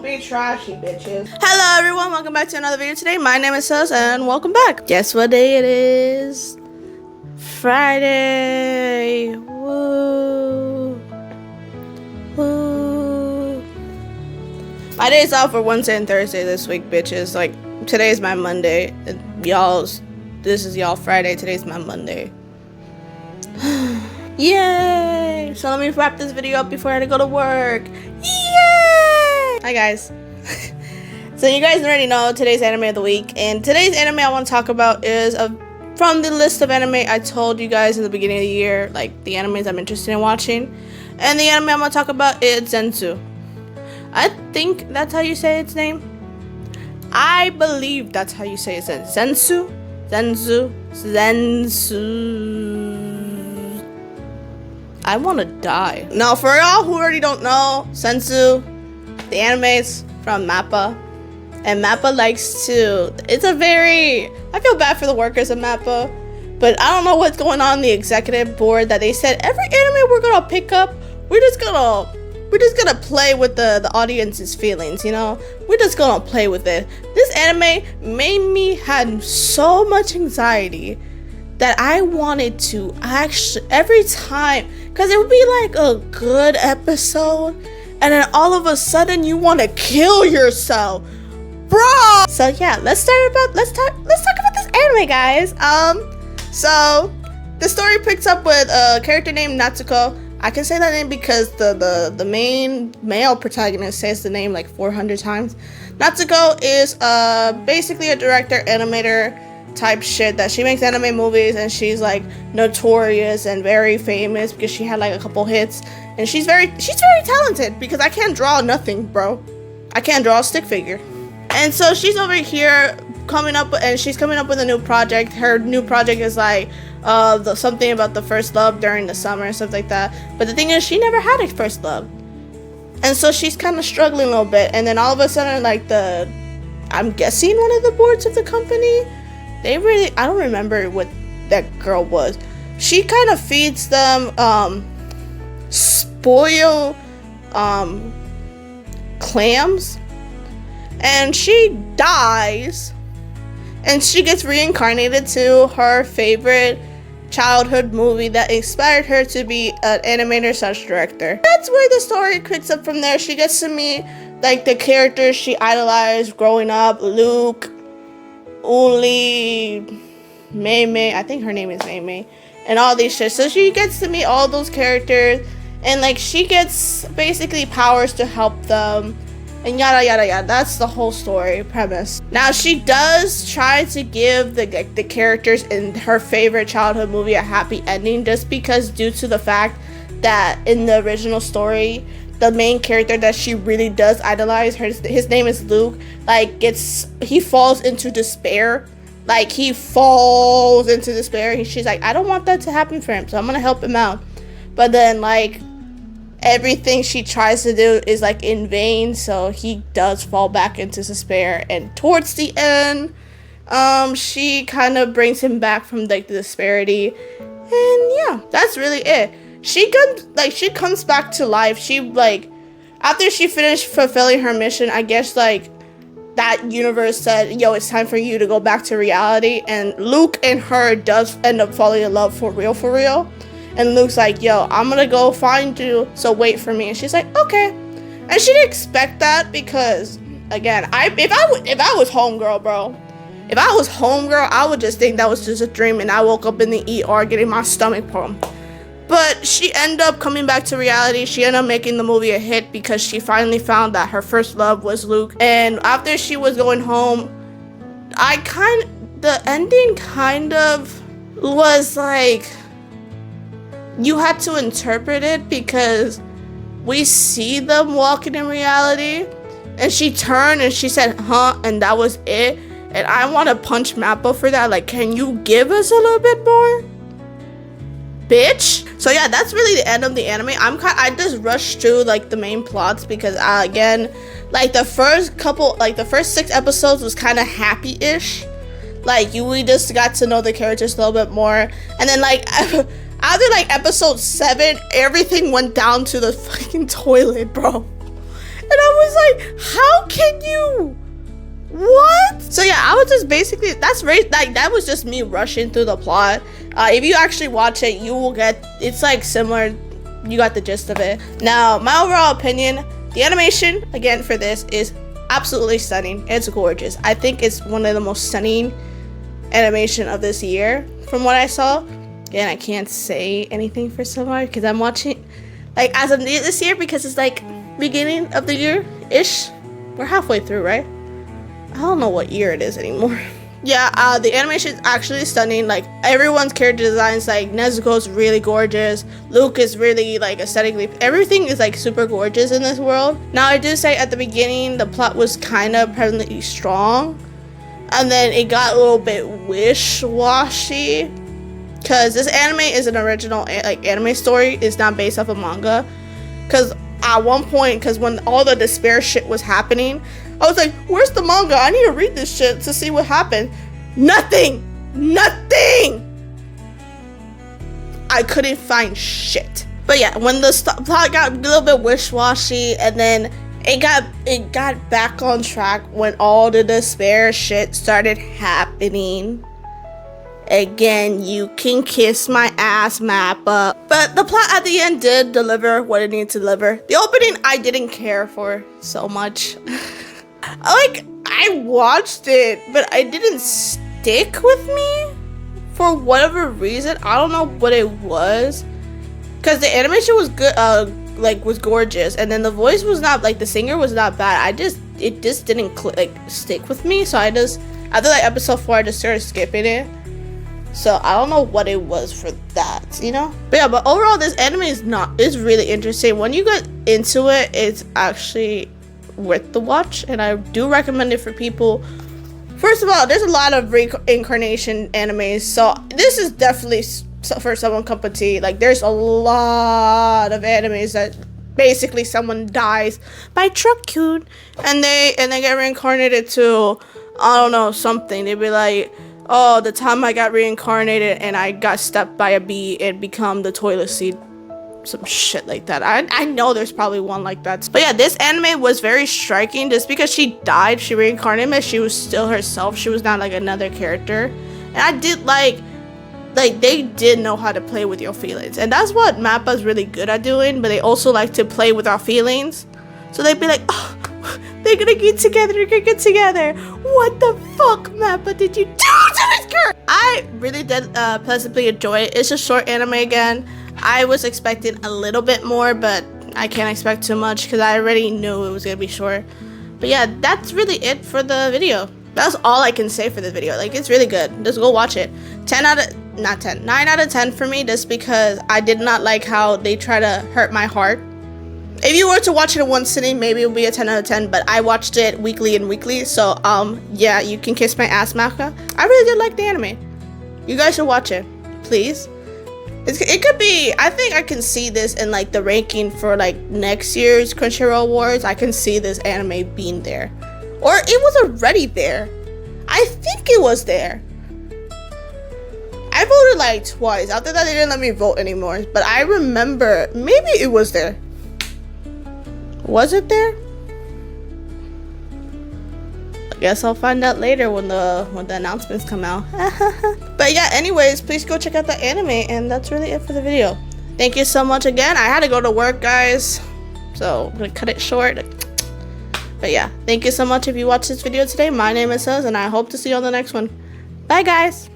Don't be trashy, bitches. Hello, everyone. Welcome back to another video today. My name is Sus, and welcome back. Guess what day it is? Friday. Woo. Woo. My day's off for Wednesday and Thursday this week, bitches. Like, today's my Monday. This is y'all Friday. Today's my Monday. Yay! So let me wrap this video up before I had to go to work. Yay! Hi guys. So you guys already know today's anime of the week, and today's anime I want to talk about is from the list of anime I told you guys in the beginning of the year, like the animes I'm interested in watching. And the anime I'm going to talk about is Zenshu. I think that's how you say its name. I believe that's how you say it. Zenshu. I want to die. Now, for y'all who already don't know, Zenshu, the anime's from MAPPA. And MAPPA likes to... I feel bad for the workers of MAPPA. But I don't know what's going on in the executive board that they said, every anime we're going to pick up, we're just gonna play with the audience's feelings, you know? We're just gonna play with it. This anime made me had so much anxiety that I wanted to actually, every time, because it would be like a good episode, and then all of a sudden you want to kill yourself, bro. So yeah, let's talk about this anime, guys. So the story picks up with a character named Natsuko. I can say that name because the main male protagonist says the name like 400 times. Natsuko is basically a director, animator type shit that she makes anime movies, and she's like notorious and very famous because she had like a couple hits, and she's very talented because I can't draw nothing, bro. I can't draw a stick figure. And so she's over here coming up with a new project. Her new project is like something about the first love during the summer and stuff like that. But the thing is, she never had a first love, and so she's kind of struggling a little bit. And then all of a sudden, like I'm guessing one of the boards of the company, I don't remember what that girl was. She kind of feeds them spoil clams, and she dies, and she gets reincarnated to her favorite childhood movie that inspired her to be an animator / director. That's where the story picks up from there. She gets to meet like the characters she idolized growing up: Luke, Uli, Mei, I think her name is Mei, and all these shit. So she gets to meet all those characters, and like she gets basically powers to help them, and yada yada yada. That's the whole story premise. Now she does try to give the characters in her favorite childhood movie a happy ending, just because due to the fact that in the original story, the main character that she really does idolize, his name is Luke, he falls into despair. Like, he falls into despair, and she's like, I don't want that to happen for him, so I'm gonna help him out. But then, like, everything she tries to do is, like, in vain, so he does fall back into despair. And towards the end, she kind of brings him back from, like, the disparity. And, yeah, that's really it. She comes back to life. She, like, after she finished fulfilling her mission, I guess, like, that universe said, yo, it's time for you to go back to reality. And Luke and her does end up falling in love for real. And Luke's like, yo, I'm gonna go find you, so wait for me. And she's like, okay. And she didn't expect that because, again, if I was homegirl, bro, I would just think that was just a dream, and I woke up in the ER getting my stomach pumped. But she ended up coming back to reality. She ended up making the movie a hit because she finally found that her first love was Luke. And after she was going home, the ending kind of was like, you had to interpret it because we see them walking in reality. And she turned and she said, huh, and that was it. And I want to punch MAPPA for that. Like, can you give us a little bit more, bitch? So yeah, that's really the end of the anime. I just rushed through like the main plots because again, like the first 6 episodes was kind of happy-ish. Like we just got to know the characters a little bit more, and then like after like episode 7, everything went down to the fucking toilet, bro. I was like, how can you? What? So yeah, I was just basically, that was just me rushing through the plot. If you actually watch it, you will get, it's like similar, you got the gist of it. Now, my overall opinion, the animation, again, for this is absolutely stunning. It's gorgeous. I think it's one of the most stunning animation of this year from what I saw. Again, I can't say anything for summer because I'm watching, like, as of this year, because it's like beginning of the year-ish. We're halfway through, right? I don't know what year it is anymore. Yeah, the animation is actually stunning. Like, everyone's character designs, like, Nezuko's really gorgeous. Luke is really, like, aesthetically, everything is, like, super gorgeous in this world. Now, I do say at the beginning, the plot was kind of presently strong. And then it got a little bit wish-washy. Because this anime is an original, like, anime story. It's not based off a manga. Because at one point, because when all the despair shit was happening, I was like, where's the manga? I need to read this shit to see what happened. Nothing! I couldn't find shit. But yeah, when the plot got a little bit wish-washy, and then it got back on track when all the despair shit started happening. Again, you can kiss my ass, Mappa. But the plot at the end did deliver what it needed to deliver. The opening, I didn't care for so much. Like, I watched it, but it didn't stick with me for whatever reason. I don't know what it was. Because the animation was good, like, was gorgeous. And then the voice was not, like, the singer was not bad. It just didn't, stick with me. So I just, after, like, episode 4, I just started skipping it. So I don't know what it was for that, you know? But yeah, but overall, this anime is really interesting. When you get into it, it's actually worth the watch, and I do recommend it for people. First of all, there's a lot of reincarnation animes, so this is definitely for someone cup of tea. Like, there's a lot of animes that basically someone dies by truck-kun, and they get reincarnated to, I don't know, something. They'd be like, oh, the time I got reincarnated and I got stepped by a bee and become the toilet seat. Some shit like that. I know there's probably one like that. But yeah, this anime was very striking. Just because she died, she reincarnated, but she was still herself. She was not like another character. And I did like they did know how to play with your feelings. And that's what Mappa's really good at doing. But they also like to play with our feelings. So they'd be like, oh, they're gonna get together, What the fuck, Mappa, did you do to this girl? I really did pleasantly enjoy it. It's a short anime again. I was expecting a little bit more, but I can't expect too much because I already knew it was gonna be short. But yeah, that's really it for the video. That's all I can say for the video. Like, it's really good. Just go watch it. 9 out of 10 for me, just because I did not like how they try to hurt my heart. If you were to watch it in one sitting, maybe it would be a 10 out of 10, but I watched it weekly, so yeah, you can kiss my ass, Maka. I really did like the anime. You guys should watch it, please. It could be, I think I can see this in, like, the ranking for, like, next year's Crunchyroll Awards. I can see this anime being there. Or it was already there. I think it was there. I voted, like, twice. After that, they didn't let me vote anymore. But I remember, maybe it was there. Was it there? I guess I'll find out later when the announcements come out. But yeah, anyways, please go check out the anime, and that's really it for the video. Thank you so much again. I had to go to work, guys, so I'm gonna cut it short. But yeah, thank you so much if you watched this video today. My name is Suz, and I hope to see you on the next one. Bye, guys.